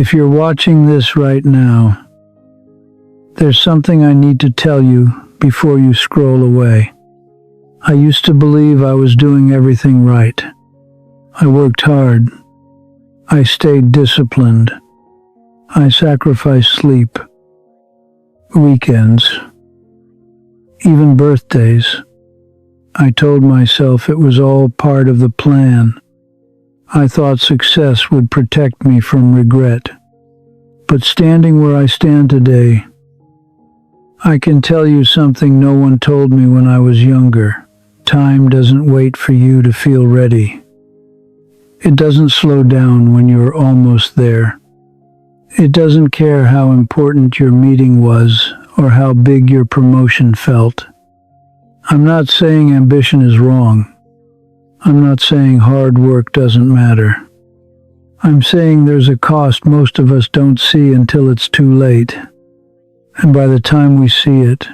If you're watching this right now, there's something I need to tell you before you scroll away. I used to believe I was doing everything right. I worked hard. I stayed disciplined. I sacrificed sleep, weekends, even birthdays. I told myself it was all part of the plan. I thought success would protect me from regret. But standing where I stand today, I can tell you something no one told me when I was younger. Time doesn't wait for you to feel ready. It doesn't slow down when you're almost there. It doesn't care how important your meeting was or how big your promotion felt. I'm not saying ambition is wrong. I'm not saying hard work doesn't matter. I'm saying there's a cost most of us don't see until it's too late. And by the time we see it,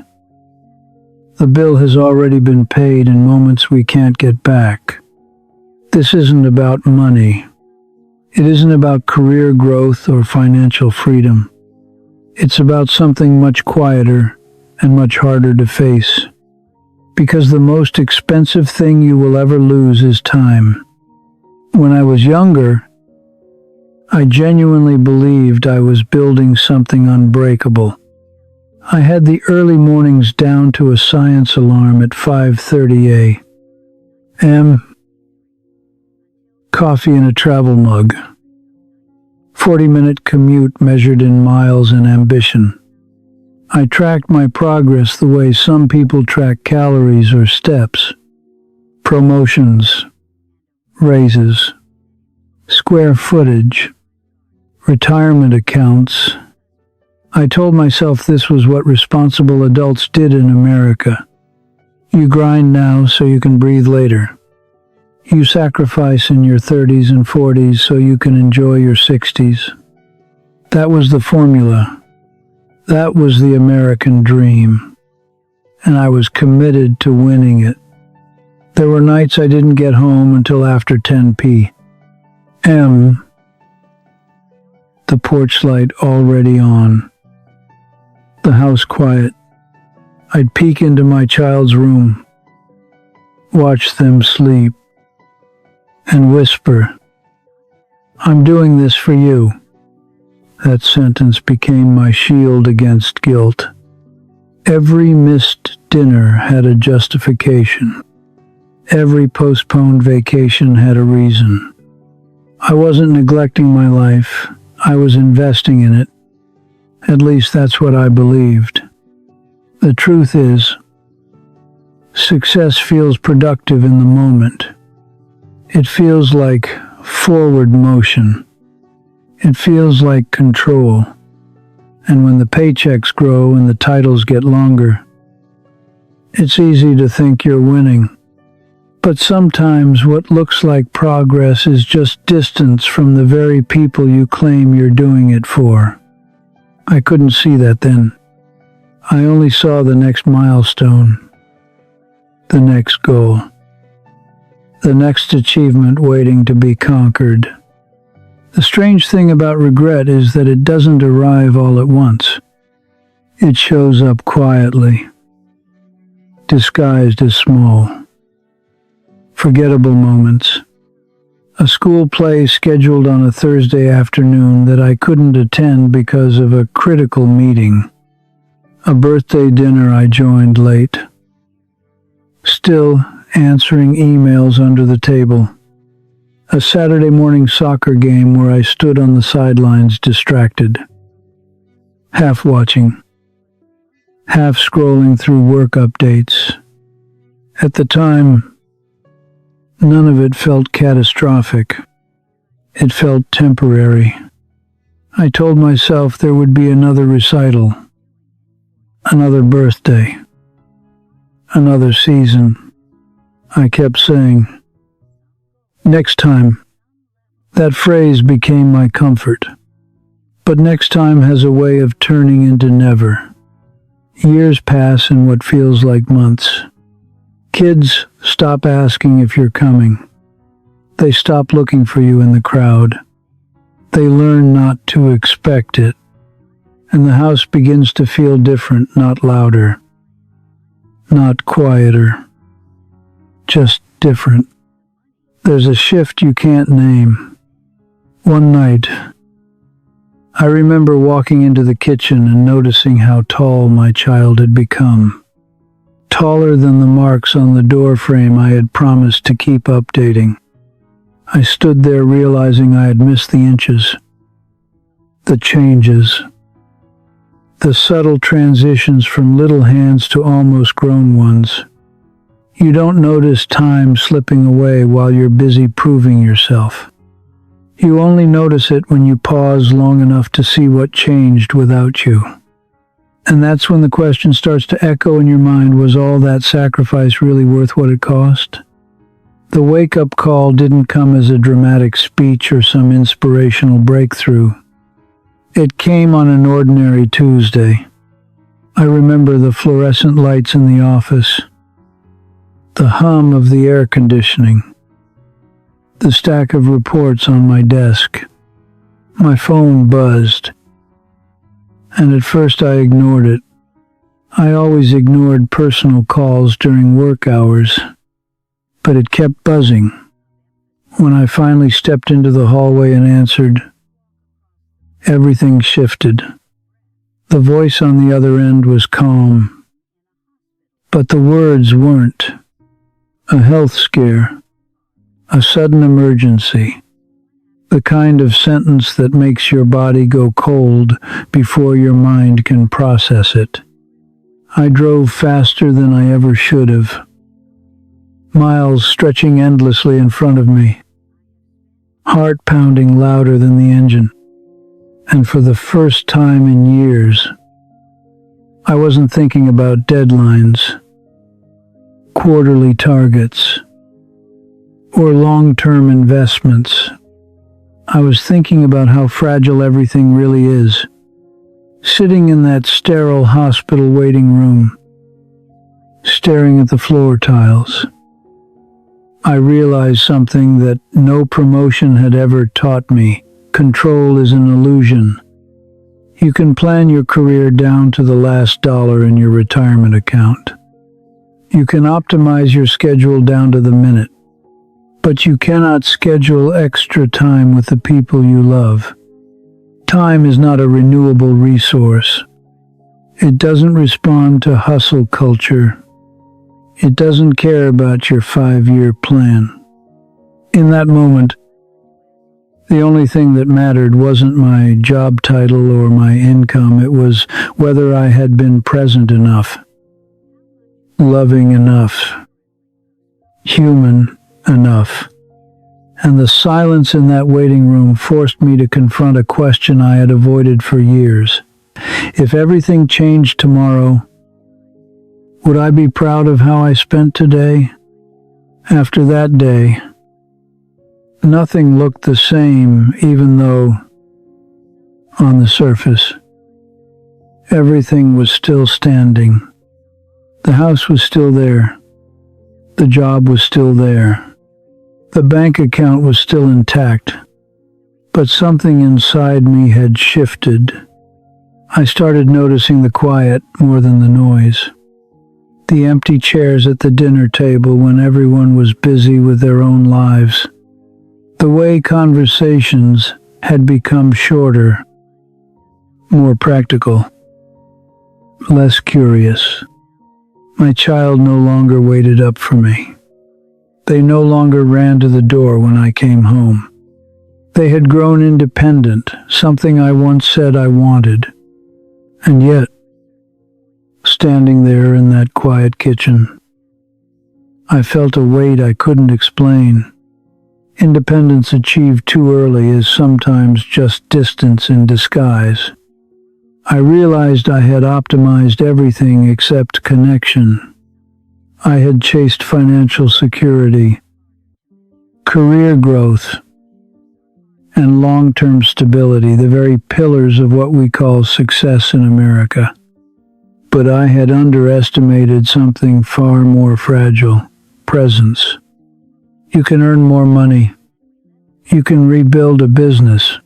the bill has already been paid in moments we can't get back. This isn't about money. It isn't about career growth or financial freedom. It's about something much quieter and much harder to face. Because the most expensive thing you will ever lose is time. When I was younger, I genuinely believed I was building something unbreakable. I had the early mornings down to a science alarm at 5:30 a.m., coffee in a travel mug, 40-minute commute measured in miles and ambition. I tracked my progress the way some people track calories or steps. Promotions, raises, square footage, retirement accounts. I told myself this was what responsible adults did in America. You grind now so you can breathe later. You sacrifice in your 30s and 40s so you can enjoy your 60s. That was the formula. That was the American dream, and I was committed to winning it. There were nights I didn't get home until after 10 p.m., the porch light already on, the house quiet. I'd peek into my child's room, watch them sleep, and whisper, "I'm doing this for you." That sentence became my shield against guilt. Every missed dinner had a justification. Every postponed vacation had a reason. I wasn't neglecting my life. I was investing in it. At least that's what I believed. The truth is, success feels productive in the moment. It feels like forward motion. It feels like control. And when the paychecks grow and the titles get longer, it's easy to think you're winning. But sometimes what looks like progress is just distance from the very people you claim you're doing it for. I couldn't see that then. I only saw the next milestone, the next goal, the next achievement waiting to be conquered. The strange thing about regret is that it doesn't arrive all at once. It shows up quietly, disguised as small, forgettable moments. A school play scheduled on a Thursday afternoon that I couldn't attend because of a critical meeting. A birthday dinner I joined late. Still answering emails under the table. A Saturday morning soccer game where I stood on the sidelines distracted, half watching, half scrolling through work updates. At the time, none of it felt catastrophic. It felt temporary. I told myself there would be another recital, another birthday, another season. I kept saying, "Next time." That phrase became my comfort. But next time has a way of turning into never. Years pass in what feels like months. Kids stop asking if you're coming. They stop looking for you in the crowd. They learn not to expect it, and the house begins to feel different, not louder, not quieter, just different. There's a shift you can't name. One night, I remember walking into the kitchen and noticing how tall my child had become. Taller than the marks on the door frame I had promised to keep updating. I stood there realizing I had missed the inches, the changes, the subtle transitions from little hands to almost grown ones. You don't notice time slipping away while you're busy proving yourself. You only notice it when you pause long enough to see what changed without you. And that's when the question starts to echo in your mind, was all that sacrifice really worth what it cost? The wake-up call didn't come as a dramatic speech or some inspirational breakthrough. It came on an ordinary Tuesday. I remember the fluorescent lights in the office, the hum of the air conditioning, the stack of reports on my desk. My phone buzzed, and at first I ignored it. I always ignored personal calls during work hours, but it kept buzzing. When I finally stepped into the hallway and answered, everything shifted. The voice on the other end was calm, but the words weren't. A health scare, a sudden emergency, the kind of sentence that makes your body go cold before your mind can process it. I drove faster than I ever should have, miles stretching endlessly in front of me, heart pounding louder than the engine. And for the first time in years, I wasn't thinking about deadlines, quarterly targets, or long-term investments. I was thinking about how fragile everything really is. Sitting in that sterile hospital waiting room, staring at the floor tiles, I realized something that no promotion had ever taught me. Control is an illusion. You can plan your career down to the last dollar in your retirement account. You can optimize your schedule down to the minute, but you cannot schedule extra time with the people you love. Time is not a renewable resource. It doesn't respond to hustle culture. It doesn't care about your 5-year plan. In that moment, the only thing that mattered wasn't my job title or my income. It was whether I had been present enough, loving enough, human enough. And the silence in that waiting room forced me to confront a question I had avoided for years. If everything changed tomorrow, would I be proud of how I spent today? After that day, nothing looked the same, even though, on the surface, everything was still standing. The house was still there. The job was still there. The bank account was still intact. But something inside me had shifted. I started noticing the quiet more than the noise. The empty chairs at the dinner table when everyone was busy with their own lives. The way conversations had become shorter, more practical, less curious. My child no longer waited up for me. They no longer ran to the door when I came home. They had grown independent, something I once said I wanted. And yet, standing there in that quiet kitchen, I felt a weight I couldn't explain. Independence achieved too early is sometimes just distance in disguise. I realized I had optimized everything except connection. I had chased financial security, career growth, and long-term stability, the very pillars of what we call success in America. But I had underestimated something far more fragile: presence. You can earn more money. You can rebuild a business.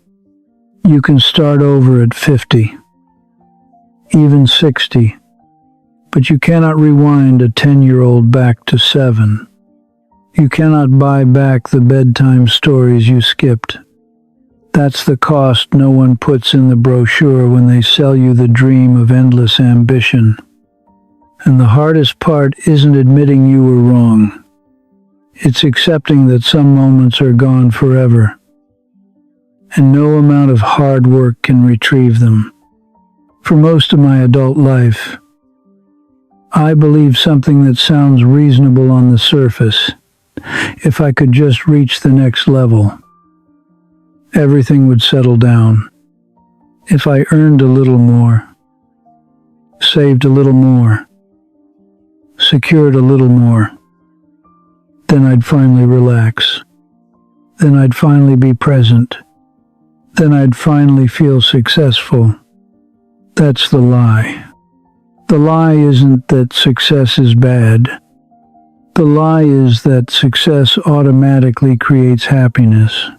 You can start over at 50, even 60, but you cannot rewind a 10-year-old back to 7. You cannot buy back the bedtime stories you skipped. That's the cost no one puts in the brochure when they sell you the dream of endless ambition. And the hardest part isn't admitting you were wrong. It's accepting that some moments are gone forever, and no amount of hard work can retrieve them. For most of my adult life, I believed something that sounds reasonable on the surface. If I could just reach the next level, everything would settle down. If I earned a little more, saved a little more, secured a little more, then I'd finally relax. Then I'd finally be present. Then I'd finally feel successful. That's the lie. The lie isn't that success is bad. The lie is that success automatically creates happiness.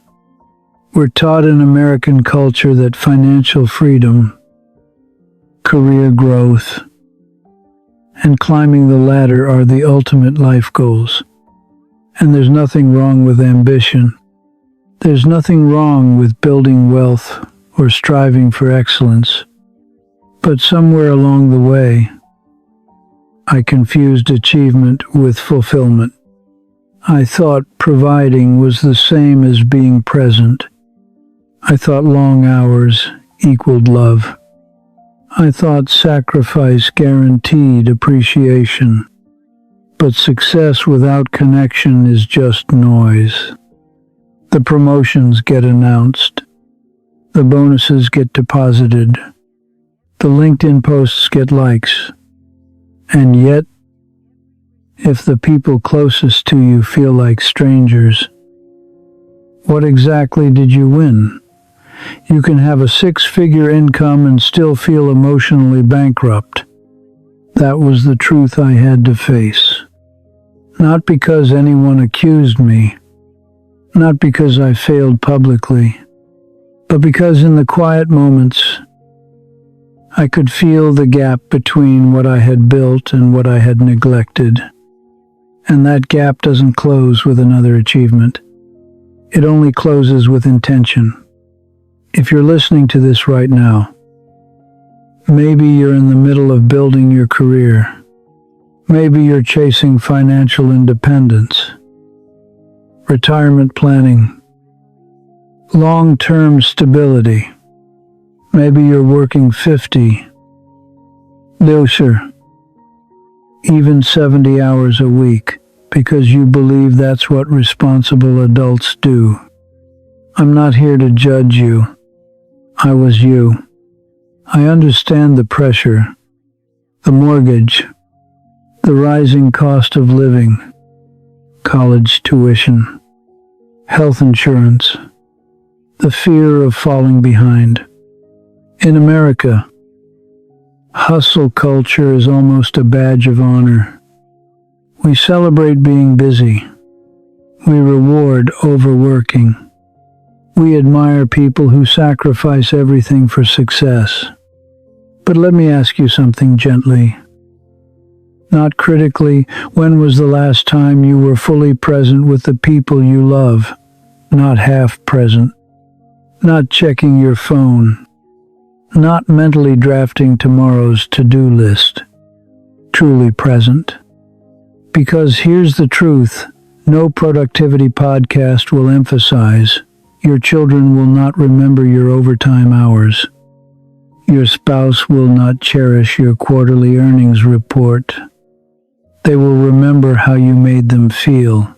We're taught in American culture that financial freedom, career growth, and climbing the ladder are the ultimate life goals. And there's nothing wrong with ambition. There's nothing wrong with building wealth or striving for excellence. But somewhere along the way, I confused achievement with fulfillment. I thought providing was the same as being present. I thought long hours equaled love. I thought sacrifice guaranteed appreciation. But success without connection is just noise. The promotions get announced. The bonuses get deposited. The LinkedIn posts get likes. And yet, if the people closest to you feel like strangers, what exactly did you win? You can have a 6-figure income and still feel emotionally bankrupt. That was the truth I had to face. Not because anyone accused me, not because I failed publicly, but because in the quiet moments, I could feel the gap between what I had built and what I had neglected. And that gap doesn't close with another achievement. It only closes with intention. If you're listening to this right now, maybe you're in the middle of building your career. Maybe you're chasing financial independence, retirement planning, long-term stability. Maybe you're working 50, looser, even 70 hours a week because you believe that's what responsible adults do. I'm not here to judge you. I was you. I understand the pressure, the mortgage, the rising cost of living, college tuition, health insurance, the fear of falling behind. In America, hustle culture is almost a badge of honor. We celebrate being busy. We reward overworking. We admire people who sacrifice everything for success. But let me ask you something gently. Not critically, when was the last time you were fully present with the people you love? Not half present. Not checking your phone. Not mentally drafting tomorrow's to-do list. Truly present. Because here's the truth, no productivity podcast will emphasize, your children will not remember your overtime hours. Your spouse will not cherish your quarterly earnings report. They will remember how you made them feel.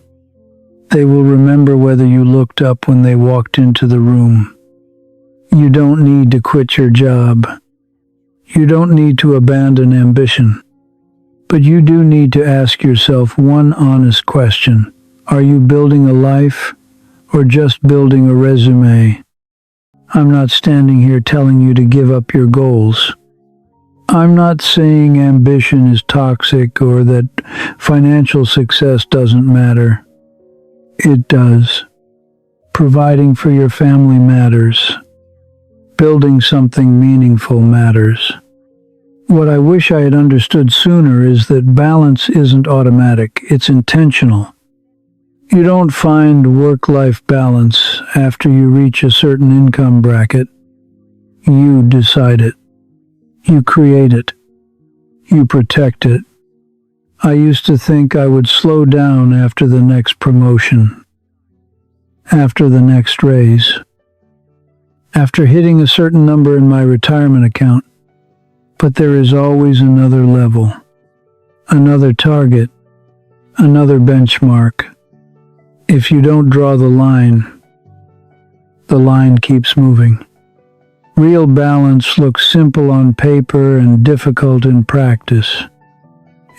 They will remember whether you looked up when they walked into the room. You don't need to quit your job. You don't need to abandon ambition. But you do need to ask yourself one honest question. Are you building a life or just building a resume? I'm not standing here telling you to give up your goals. I'm not saying ambition is toxic or that financial success doesn't matter. It does. Providing for your family matters. Building something meaningful matters. What I wish I had understood sooner is that balance isn't automatic, it's intentional. You don't find work-life balance after you reach a certain income bracket. You decide it. You create it. You protect it. I used to think I would slow down after the next promotion, after the next raise, after hitting a certain number in my retirement account. But there is always another level, another target, another benchmark. If you don't draw the line keeps moving. Real balance looks simple on paper and difficult in practice.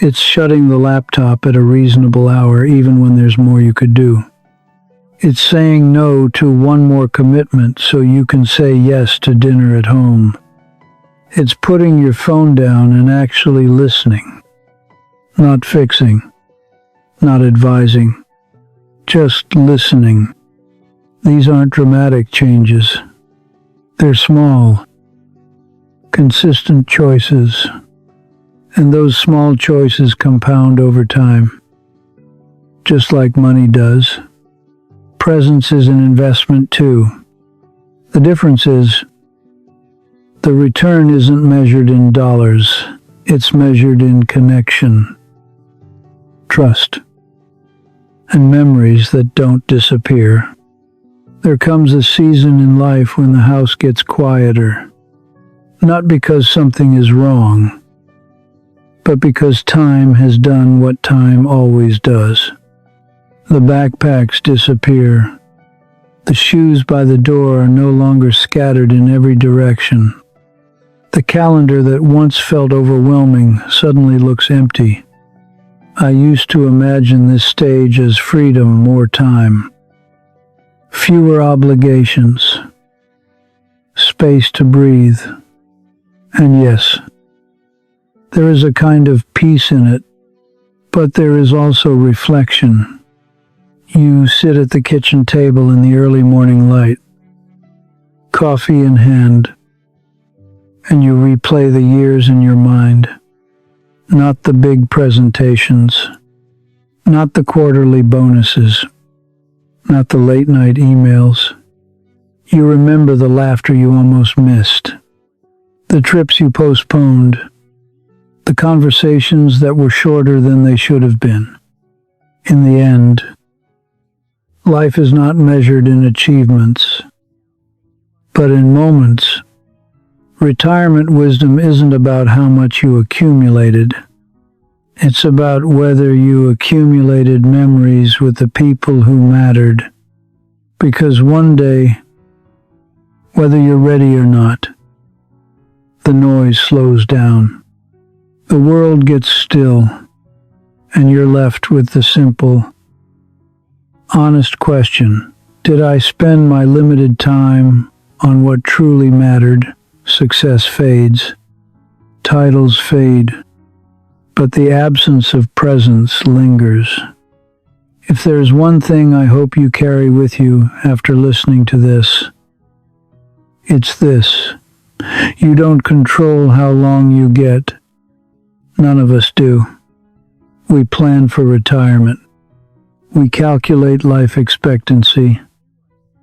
It's shutting the laptop at a reasonable hour even when there's more you could do. It's saying no to one more commitment so you can say yes to dinner at home. It's putting your phone down and actually listening. Not fixing. Not advising. Just listening. These aren't dramatic changes. They're small, consistent choices. And those small choices compound over time. Just like money does. Presence is an investment too. The difference is, the return isn't measured in dollars, it's measured in connection, trust, and memories that don't disappear. There comes a season in life when the house gets quieter, not because something is wrong, but because time has done what time always does. The backpacks disappear. The shoes by the door are no longer scattered in every direction. The calendar that once felt overwhelming suddenly looks empty. I used to imagine this stage as freedom, more time, fewer obligations, space to breathe. And yes, there is a kind of peace in it, but there is also reflection. You sit at the kitchen table in the early morning light, coffee in hand, and you replay the years in your mind. Not the big presentations, not the quarterly bonuses, not the late night emails. You remember the laughter you almost missed, the trips you postponed, the conversations that were shorter than they should have been. In the end, life is not measured in achievements, but in moments. Retirement wisdom isn't about how much you accumulated. It's about whether you accumulated memories with the people who mattered. Because one day, whether you're ready or not, the noise slows down. The world gets still, and you're left with the simple, honest question: did I spend my limited time on what truly mattered? Success fades, titles fade, but the absence of presence lingers. If there's one thing I hope you carry with you after listening to this, it's this: you don't control how long you get. None of us do. We plan for retirement. We calculate life expectancy.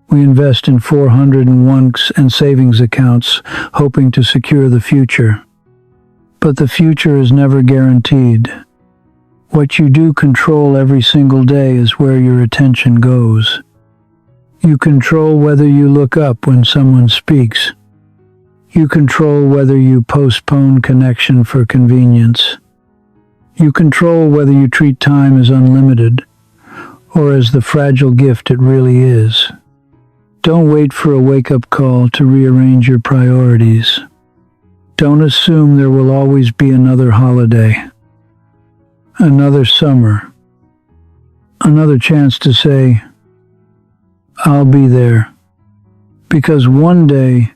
We invest in 401 and savings accounts, hoping to secure the future. But the future is never guaranteed. What you do control every single day is where your attention goes. You control whether you look up when someone speaks. You control whether you postpone connection for convenience. You control whether you treat time as unlimited or as the fragile gift it really is. Don't wait for a wake-up call to rearrange your priorities. Don't assume there will always be another holiday, another summer, another chance to say, I'll be there. Because one day,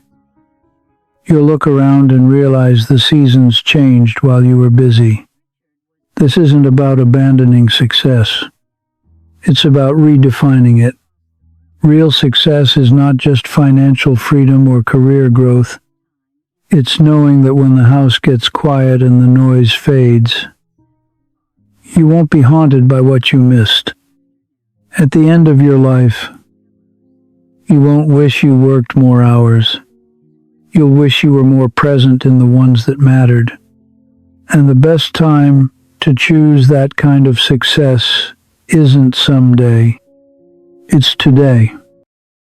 you'll look around and realize the seasons changed while you were busy. This isn't about abandoning success. It's about redefining it. Real success is not just financial freedom or career growth. It's knowing that when the house gets quiet and the noise fades, you won't be haunted by what you missed. At the end of your life, you won't wish you worked more hours. You'll wish you were more present in the ones that mattered. And the best time to choose that kind of success isn't someday. It's today.